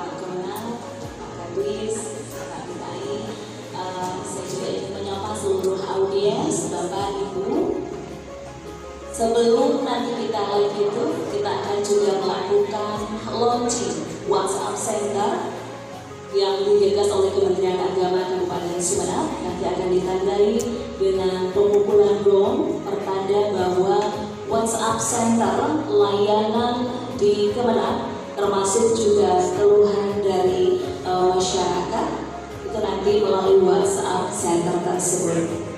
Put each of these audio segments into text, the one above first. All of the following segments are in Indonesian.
Pak Kemenang, Pak Kadis, Pak Bupati. Saya juga ingin menyapa seluruh audiens, Bapak Ibu. Sebelum nanti kita live itu, kita akan juga melakukan launching WhatsApp Center yang digagas oleh Kementerian Agama Kabupaten Sumeneb. Nanti akan ditandai dengan pemukulan gong pertanda bahwa WhatsApp Center layanan di Kemenang, termasuk juga keluhan dari masyarakat, itu nanti melalui WhatsApp Center tersebut.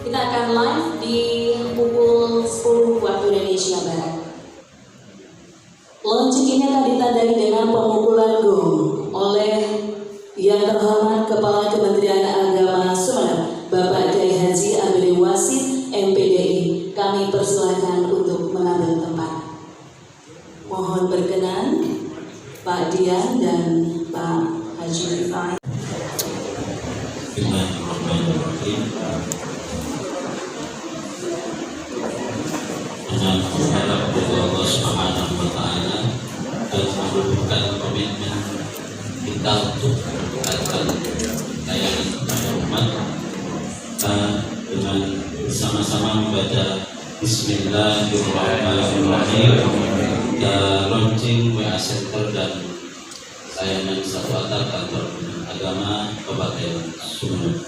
Kita akan live di pukul 10 waktu Indonesia Barat. Launching ini akan ditandai dengan pemukulan gong oleh yang terhormat Kepala Kementerian Agama Sumeneb, Bapak Kiai Haji Abdul Wasid MPDI. Kami persilakan untuk mengambil tempat. Mohon berkenan Pak Dian dan Pak Haji Rifai. Bismillahirrahmanirrahim. Dengan berharap kepada Allah Subhanahu wa Ta'ala dan menunjukkan komitmen kita untuk meningkatkan layanan kepada umat, dengan bersama-sama membaca Bismillahirrahmanirrahim, dan launching WA Center dan layanan satu atap kantor agama Kabupaten Sumeneb.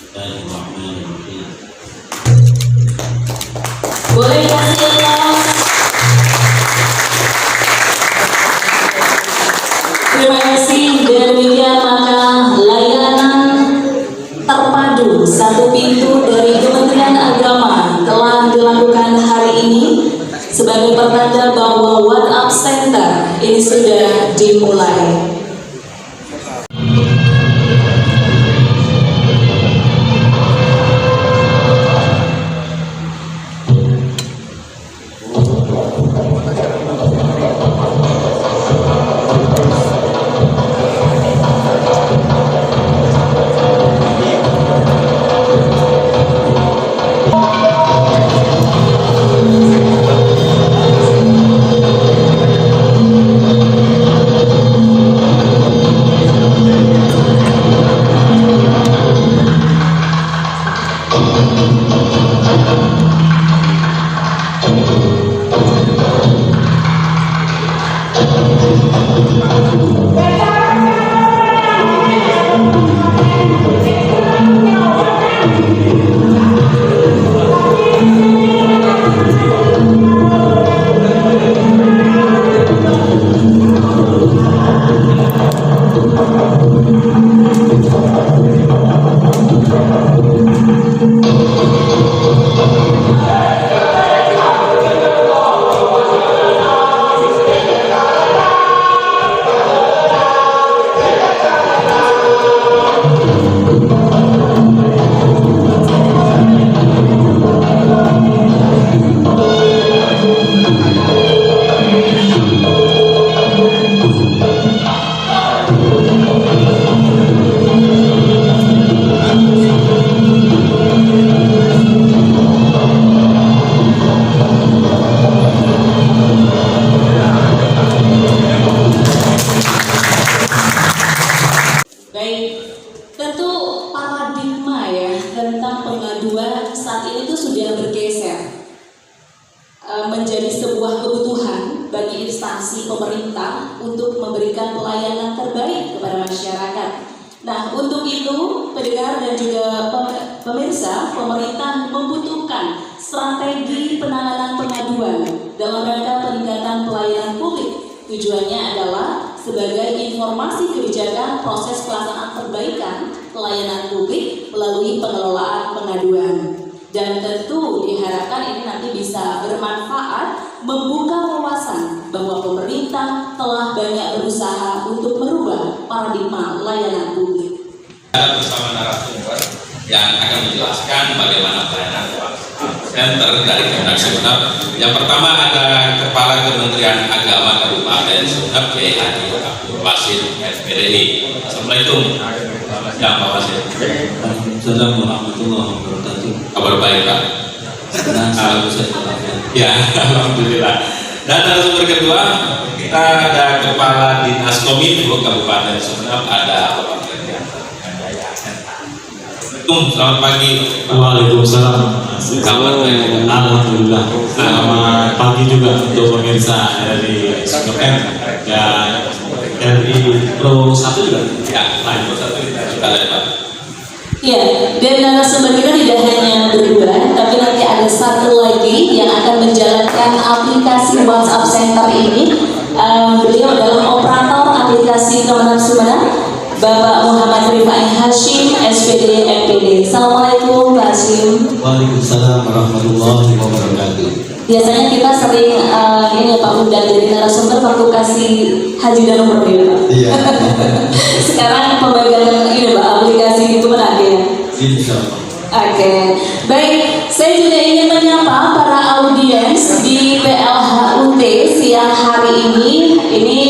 Bismillahirrahmanirrahim. Boleh kasih aplaus. Terima kasih. Dengan demikian maka layanan terpadu satu pintu dari Kementerian Agama telah dilakukan hari ini sebagai pertanda bahwa WhatsApp Center ini sudah dimulai. Menjadi sebuah kebutuhan bagi instansi pemerintah untuk memberikan pelayanan terbaik kepada masyarakat. Nah, untuk itu, pendengar dan juga pemirsa, pemerintah membutuhkan strategi penanganan pengaduan dalam rangka peningkatan pelayanan publik. Tujuannya adalah sebagai informasi kebijakan proses pelaksanaan perbaikan pelayanan publik melalui pengelolaan pengaduan. Dan tentu diharapkan ini nanti bisa bermanfaat, membuka wawasan bahwa pemerintah telah banyak berusaha untuk merubah paradigma layanan publik. Bersama narasumber yang akan menjelaskan bagaimana pelayanan Center dari Kemenang Sumeneb. Yang pertama ada Kepala Kementerian Agama Kabupaten Sumeneb, Kiai Haji Abdul Wasid MPDI. Assalamualaikum. Ya, Pak Wasid. Assalamualaikum warahmatullahi wabarakatuh. Kabar baik, Pak. Senang selalu saya. Ya, alhamdulillah. Dan narasumber kedua kita ada Kepala Dinas Kominfo Kabupaten Sumeneb, ada Bapak Selamat pagi. Waalaikumsalam. Kabar baik. Alhamdulillah. Selamat pagi juga untuk pemirsa dari Sumeneb dan dari Pro 1 juga. Ya, Pro 1 kita ada Pak. Ya, dan narasumber kita tidak hanya berdua, tapi nanti ada satu lagi yang akan menjalankan aplikasi WhatsApp Center ini. Beliau adalah operator aplikasi Kemenang Sumeneb, Bapak Muhammad Rifai Hashim, SPD MPD. Assalamualaikum Pak Hashim. Waalaikumsalam warahmatullahi wabarakatuh. Biasanya kita sering ini Pak undang dari narasumber waktu kasih haji dan umroh ya Pak. Iya. Sekarang pembagian ini Pak aplikasi itu menarik ya. Insyaallah. Oke, baik. Saya juga ingin menyapa para audiens di PLHUT siang hari ini. Ini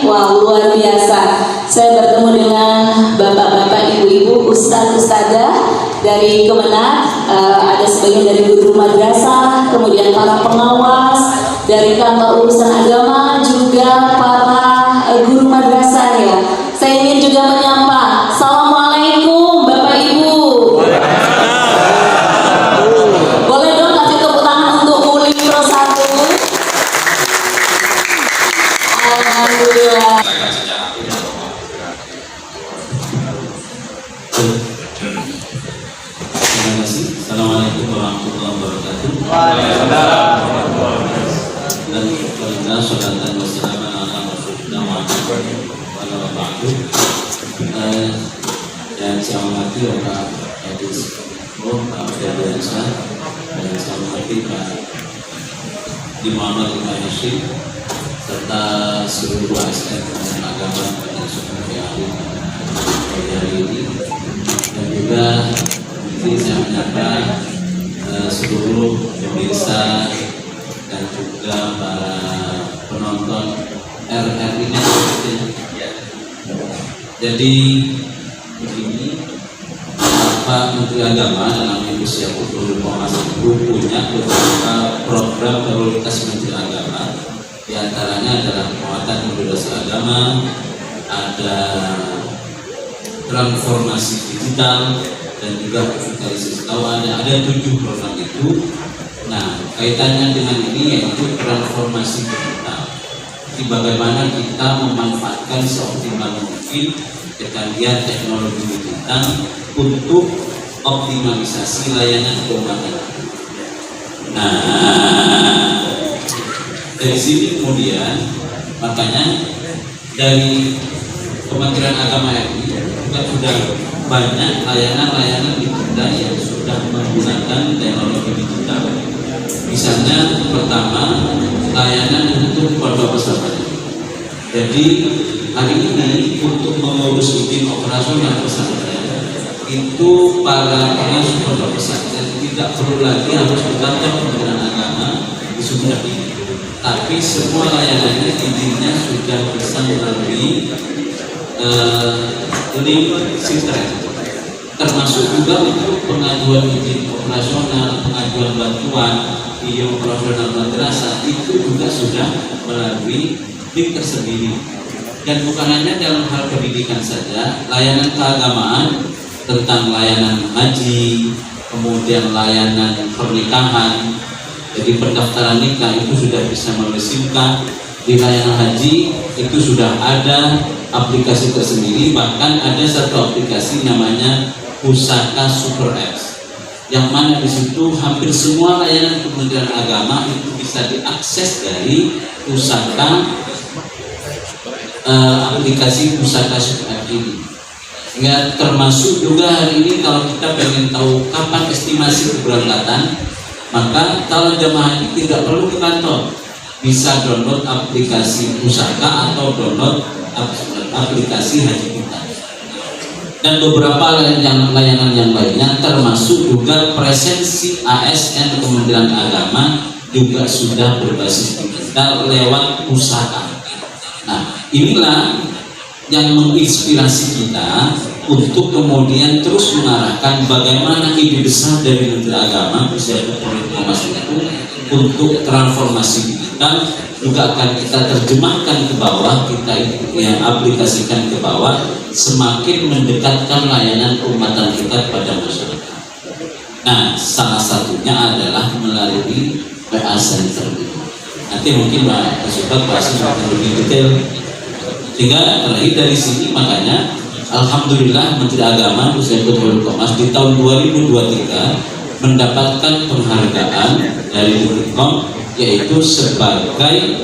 wah luar biasa. Saya bertemu dengan bapak-bapak, ibu-ibu, ustadz-ustadzah dari Kemenang, ada sebagian dari guru madrasah, kemudian para pengawas dari kantor urusan agama, juga para guru madrasah ya. Saya ingin juga menyapa, Assalamualaikum Bapak Ibu. Boleh dong kasih tepuk tangan untuk Uli Pro 1. Alhamdulillah. Terima kasih. Assalamualaikum warahmatullahi wabarakatuh. Dan kita salatan wassalamu ala rasulillah wa ala ba'du. Dan saya hormati Bapak Edis Pak Dewansa, dan saya hormati Pak Di Muhammad Rifai Hashim serta seluruh ASN dan agama dan seluruh hari ini, dan juga ini saya menyapa seluruh pemirsa dan juga para penonton RRI Net. Jadi begini, Pak Menteri Agama dalam Indonesia itu punya beberapa program prioritas Menteri Agama. Di antaranya adalah penguatan moderasi agama, ada transformasi digital, dan juga digitalisasi keuangan. Ada 7 program itu. Nah, kaitannya dengan ini yaitu transformasi digital. Jadi bagaimana kita memanfaatkan seoptimal mungkin kecanggihan teknologi digital untuk optimalisasi layanan keuangan. Nah, dari sini kemudian makanya dari Kementerian Agama RI juga sudah banyak layanan-layanan digital yang sudah menggunakan teknologi digital. Misalnya pertama, layanan untuk pondok pesantren. Jadi hari ini untuk mengurus izin operasional pesantren itu para pengasuh pondok pesantren tidak perlu lagi harus berkantor Kementerian Agama di Sumeneb ini, tapi semua layanannya izinnya sudah bisa melalui link Sintren, termasuk juga untuk pengajuan izin operasional, pengajuan bantuan izin operasional madrasah itu juga sudah melalui link tersendiri. Dan bukan hanya dalam hal pendidikan saja, layanan keagamaan tentang layanan haji, kemudian layanan pernikahan. Jadi pendaftaran nikah itu sudah bisa melalui SIM-card. Di layanan haji itu sudah ada aplikasi tersendiri, bahkan ada satu aplikasi namanya Pusaka Super Apps, yang mana di situ hampir semua layanan Kementerian Agama itu bisa diakses dari pusaka aplikasi Pusaka Super Apps ini. Ya, termasuk juga hari ini kalau kita pengen tahu kapan estimasi keberangkatan, maka kalau jemaah haji tidak perlu ke kantor, bisa download aplikasi Pusaka atau download aplikasi Haji Kita. Dan beberapa layanan yang lainnya, termasuk juga presensi ASN Kementerian Agama juga sudah berbasis digital lewat Pusaka. Nah, inilah yang menginspirasi kita untuk kemudian terus mengarahkan bagaimana ide besar dari Menteri Agama Presiden Republik Indonesia itu untuk transformasi digital juga akan kita terjemahkan ke bawah, kita yang aplikasikan ke bawah, semakin mendekatkan layanan keumatan kita kepada masyarakat. Nah, salah satunya adalah melalui WA Center ini. Nanti mungkin Mbak Suka bahas lebih detail. Sehingga terakhir dari sini, makanya Alhamdulillah Menteri Agama Hussein Fatul Qomas di tahun 2023 mendapatkan penghargaan dari Direkkom, yaitu sebagai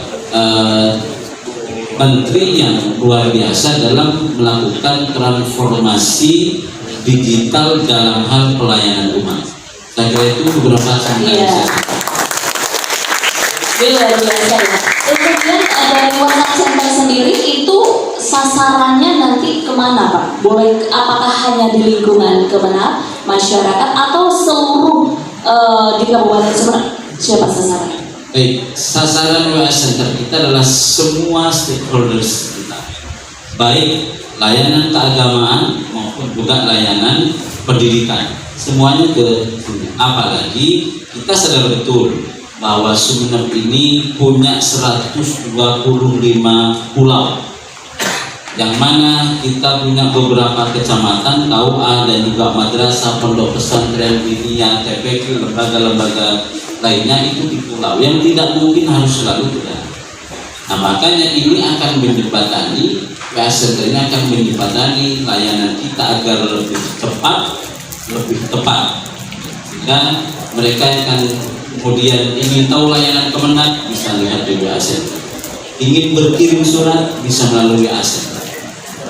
menteri yang luar biasa dalam melakukan transformasi digital dalam hal pelayanan umat. Saya kira itu beberapa Iya. Luar biasa ya. Kemudian dari WhatsApp Center sendiri itu sasarannya nanti kemana Pak? Boleh, apakah hanya di lingkungan Kemenang, masyarakat, atau seluruh di Kabupaten Sumeneb? Siapa sasaran? Baik, sasaran WA Center kita adalah semua stakeholders kita, baik layanan keagamaan maupun juga layanan pendidikan, semuanya ke sini. Apalagi kita sadar betul bahwa Sumeneb ini punya 125 pulau, yang mana kita punya beberapa kecamatan, KUA, dan juga madrasah, pondok pesantren, diniyah, TPQ, lembaga-lembaga lainnya itu di pulau yang tidak mungkin harus selalu berada. Nah, makanya ini akan menjembatani, WA Center ini akan menjembatani layanan kita agar lebih cepat, lebih tepat. Dan mereka yang akan kemudian ingin tahu layanan Kemenang bisa lihat di WA Center. Ingin berkirim surat bisa melalui WA Center.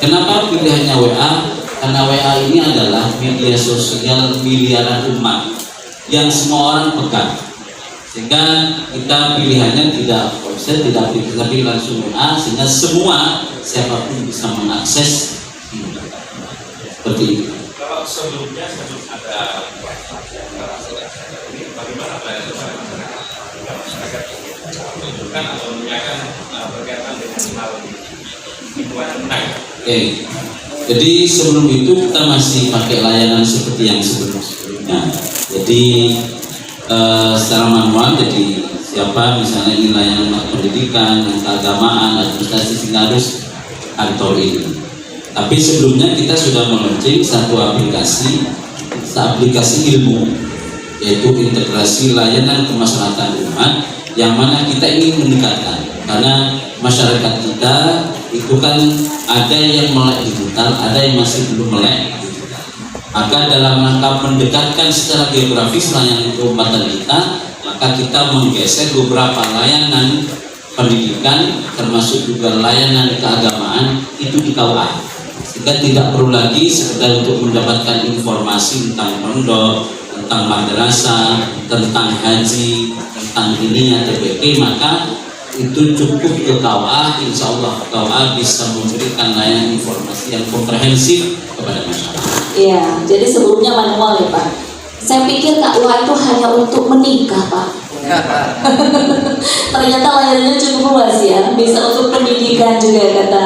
Kenapa pilihannya WA? Karena WA ini adalah media sosial miliaran umat yang semua orang pegang. Sehingga kita pilihannya tidak website, tidak aplikasi, tapi langsung WA, sehingga semua siapapun bisa mengakses seperti itu. Kalau sebelum ada bagaimana pelayanan masyarakat menunjukkan atau menanyakan berkaitan dengan hal lingkungan menaik. Oke. Jadi sebelum itu kita masih pakai layanan seperti yang sebelumnya. Jadi secara manual, jadi siapa misalnya ini layanan pendidikan, keagamaan, administrasi, sehingga harus kantor ini. Tapi sebelumnya kita sudah meluncurkan satu aplikasi ilmu, yaitu integrasi layanan kemasyarakatan umat, yang mana kita ingin mendekatkan, karena masyarakat kita itu kan ada yang melek digital, ada yang masih belum melek. Maka dalam rangka mendekatkan secara geografis layanan keumatan kita, maka kita menggeser beberapa layanan pendidikan, termasuk juga layanan keagamaan itu di KUA. Kita tidak perlu lagi sekedar untuk mendapatkan informasi tentang pondok, tentang madrasah, tentang haji, tentang diniyah, TPK, maka itu cukup ke KUA. Insya Allah KUA bisa memberikan layanan informasi yang komprehensif kepada masyarakat. Iya, jadi sebelumnya manual ya Pak. Saya pikir KUA itu hanya untuk menikah Pak. Ternyata layanannya cukup luas ya, bisa untuk pendidikan juga kata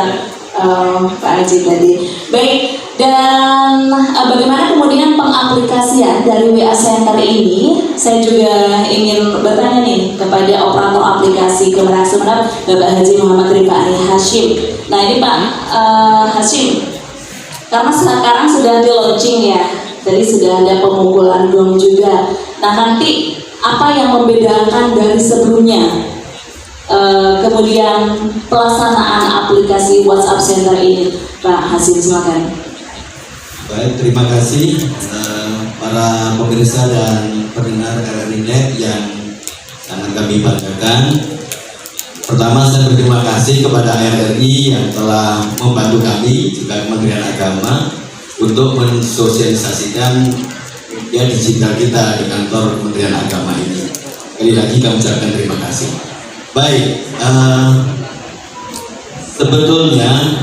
Pak Haji tadi. Baik, dan bagaimana kemudian pengaplikasian dari WA Center ini? Saya juga ingin bertanya nih kepada operator aplikasi Kemenang Sumeneb, Bapak Haji Muhammad Rifai Hashim. Nah ini Pak Hashim, karena sekarang sudah di launching ya, jadi sudah ada pemukulan gong juga. Nah nanti apa yang membedakan dari sebelumnya? Kemudian pelaksanaan aplikasi WhatsApp Center ini, Pak Hasim, silakan. Baik, terima kasih para pemirsa dan pendengar RRI Net yang sangat kami banggakan. Pertama, saya berterima kasih kepada RRI yang telah membantu kami, juga Kementerian Agama, untuk mensosialisasikan media digital kita di kantor Kementerian Agama ini. Sekali lagi kami ucapkan terima kasih. Baik, sebetulnya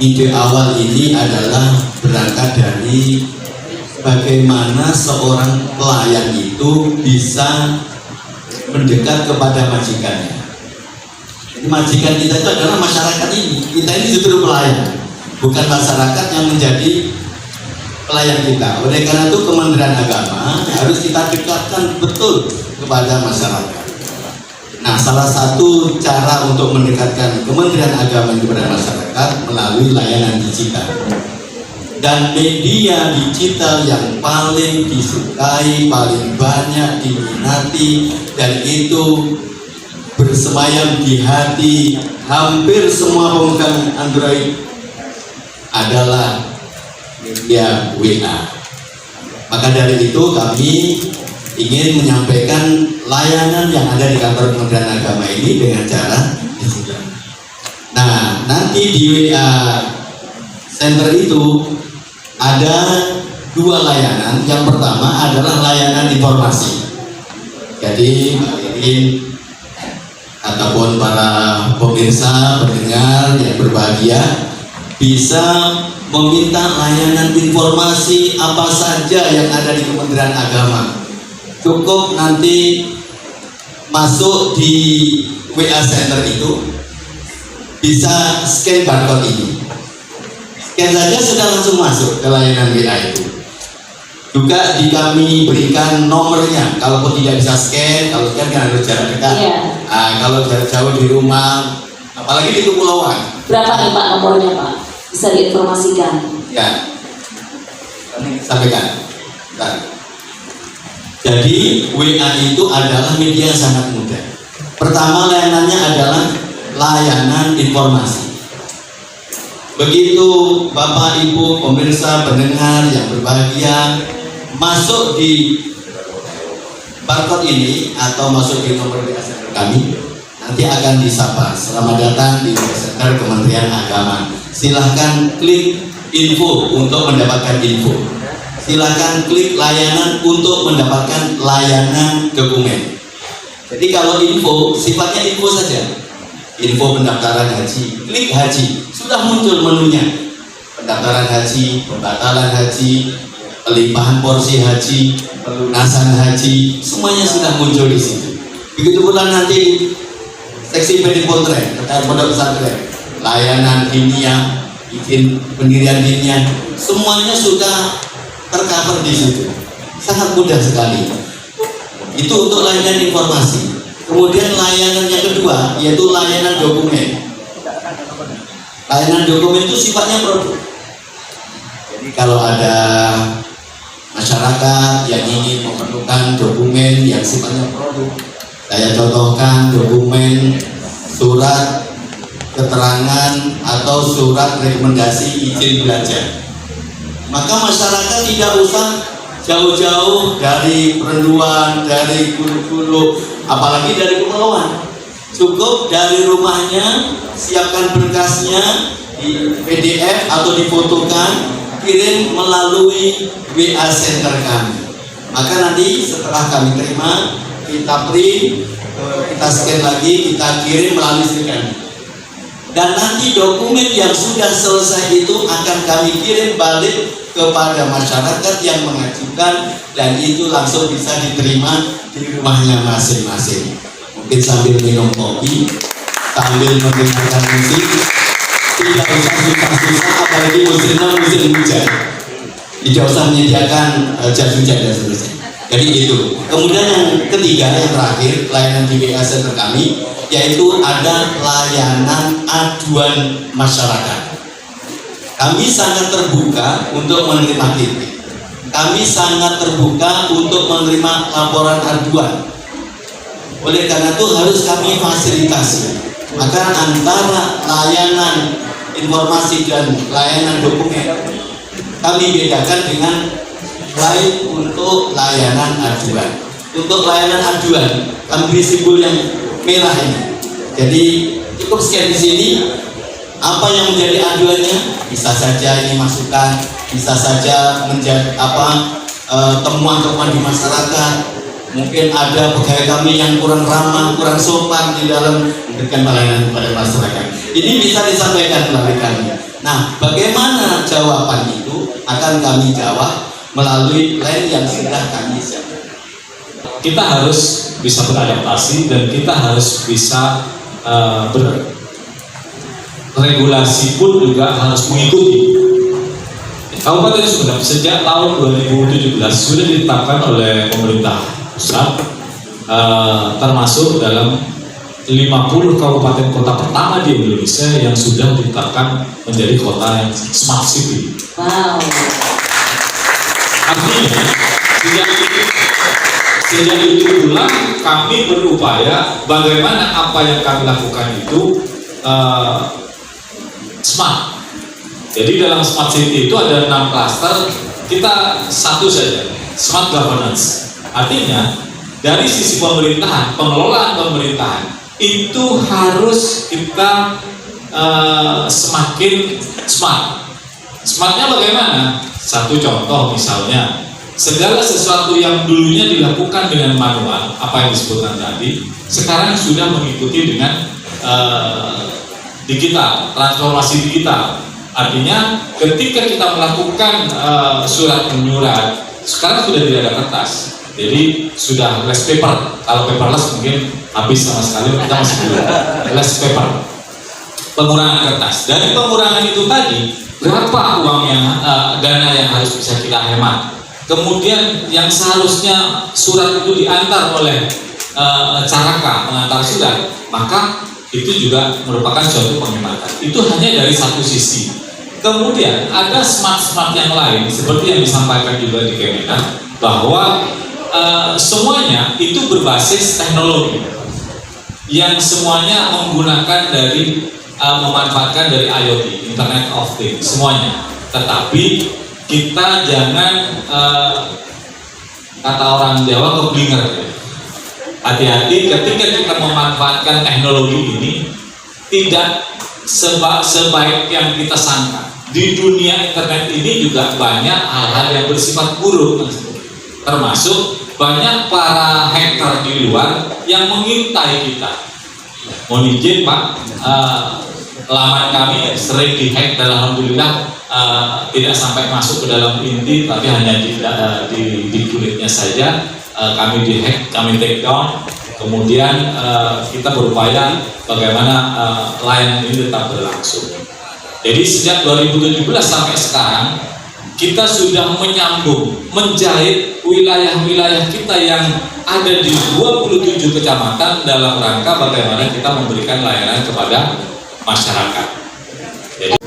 ide awal ini adalah berangkat dari bagaimana seorang pelayan itu bisa mendekat kepada majikannya. Jadi majikan kita itu adalah masyarakat ini. Kita ini justru pelayan, bukan masyarakat yang menjadi pelayan kita. Oleh karena itu Kementerian Agama harus kita dekatkan betul kepada masyarakat. Nah, salah satu cara untuk mendekatkan Kementerian Agama kepada masyarakat melalui layanan digital. Dan media digital yang paling disukai, paling banyak diminati, dan itu bersemayam di hati hampir semua pemegang Android adalah media WA. Maka dari itu kami ingin menyampaikan layanan yang ada di kantor Kementerian Agama ini dengan cara digital. Nah, nanti di WA Center itu ada dua layanan. Yang pertama adalah layanan informasi. Jadi ini ataupun para pemirsa, pendengar yang berbahagia bisa meminta layanan informasi apa saja yang ada di Kementerian Agama. Cukup nanti masuk di WA Center itu bisa scan barcode ini. Scan saja sudah langsung masuk ke layanan WA itu. Juga di kami berikan nomornya. Kalaupun tidak bisa scan, kalau scan kan harus jarak dekat. Iya. Kalau jarak jauh di rumah, apalagi di kepulauan. Berapa nih Pak nomornya Pak? Bisa diinformasikan. Ya, kami sampaikan. Bentar. Jadi WA itu adalah media yang sangat mudah. Pertama layanannya adalah layanan informasi. Begitu Bapak Ibu pemirsa pendengar yang berbahagia masuk di barcode ini atau masuk di nomor WA Center kami, nanti akan disapa, selamat datang di WA Center Kementerian Agama. Silahkan klik info untuk mendapatkan info. Silahkan klik layanan untuk mendapatkan layanan dokumen. Jadi kalau info sifatnya info saja. Info pendaftaran haji, klik haji, sudah muncul menunya. Pendaftaran haji, pembatalan haji, pelimpahan porsi haji, pelunasan haji, semuanya sudah muncul di situ. Begitu pula nanti di seksi wedding contract terkait pondok pesantren, layanan diniyah, izin pendirian diniyah, semuanya sudah tercover di situ. Sangat mudah sekali. Itu untuk layanan informasi. Kemudian layanan yang kedua yaitu layanan dokumen. Layanan dokumen itu sifatnya produk. Jadi kalau ada masyarakat yang ingin memerlukan dokumen yang sifatnya produk, saya contohkan dokumen surat keterangan atau surat rekomendasi izin belajar. Maka masyarakat tidak usah jauh-jauh dari perenduan, dari guru-guru, apalagi dari kepulauan. Cukup dari rumahnya, siapkan berkasnya di PDF atau difotokan, kirim melalui WA Center kami. Maka nanti setelah kami terima, kita print, kita scan lagi, kita kirim melalui scan. Dan nanti dokumen yang sudah selesai itu akan kami kirim balik kepada masyarakat yang mengajukan, dan itu langsung bisa diterima di rumahnya masing-masing. Mungkin sambil minum kopi, sambil mendengarkan musik, tidak usah susah-susah, apalagi musim hujan. Tidak usah menyediakan jas hujan dan seterusnya. Jadi itu. Kemudian yang ketiga, yang terakhir, layanan di WA Center kami, yaitu ada layanan aduan masyarakat. Kami sangat terbuka untuk menerima kritik. Kami sangat terbuka untuk menerima laporan aduan. Oleh karena itu harus kami fasilitasi. Maka antara layanan informasi dan layanan dokumen kami bedakan dengan lain untuk layanan aduan. Untuk layanan aduan kami beri simbol yang merah ini. Jadi cukup scan di sini. Apa yang menjadi aduannya, bisa saja ini masukan, bisa saja menjadi temuan-temuan di masyarakat. Mungkin ada pegawai kami yang kurang ramah, kurang sopan di dalam memberikan pelayanan kepada masyarakat. Ini bisa disampaikan melalui kami. Nah, bagaimana jawaban itu akan kami jawab melalui line yang sudah kami siapkan. Kita harus bisa beradaptasi dan kita harus bisa regulasi pun juga harus mengikuti. Kabupaten Sumeneb sejak tahun 2017 sudah ditetapkan oleh pemerintah pusat, termasuk dalam 50 kabupaten kota pertama di Indonesia yang sudah ditetapkan menjadi kota yang smart city. Wow. Artinya, sejak itu pula kami berupaya bagaimana apa yang kami lakukan itu smart. Jadi dalam smart city itu ada 6 klaster, kita satu saja, smart governance. Artinya dari sisi pemerintahan, pengelolaan pemerintahan itu harus kita semakin smart. Smartnya bagaimana? Satu contoh misalnya, segala sesuatu yang dulunya dilakukan dengan manual, apa yang disebutkan tadi, sekarang sudah mengikuti dengan digital, transformasi digital. Artinya ketika kita melakukan surat menyurat, sekarang sudah tidak ada kertas, jadi sudah less paper. Kalau paperless mungkin habis sama sekali, kita masih belum less paper. Pengurangan kertas. Dari pengurangan itu tadi, berapa uang yang dana yang harus bisa kita hemat. Kemudian yang seharusnya surat itu diantar oleh caraka pengantar surat, maka itu juga merupakan suatu penghematan. Itu hanya dari satu sisi. Kemudian ada smart yang lain seperti yang disampaikan juga di Kemenak, bahwa semuanya itu berbasis teknologi yang semuanya menggunakan dari memanfaatkan dari IoT, Internet of Things, semuanya. Tetapi kita jangan kata orang Jawa keblinger. Hati-hati ketika kita memanfaatkan teknologi ini, tidak sebaik yang kita sangka. Di dunia internet ini juga banyak hal-hal yang bersifat buruk, termasuk banyak para hacker di luar yang mengintai kita. Mohon izin Pak, laman kami sering dihack dan alhamdulillah tidak sampai masuk ke dalam inti, tapi hanya di kulitnya saja. Kami dihack, kami take down, kemudian kita berupaya bagaimana layanan ini tetap berlangsung. Jadi sejak 2017 sampai sekarang kita sudah menyambung, menjahit wilayah-wilayah kita yang ada di 27 kecamatan dalam rangka bagaimana kita memberikan layanan kepada masyarakat. Jadi,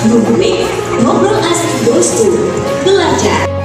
Googling, ngobrol asik goes to belajar.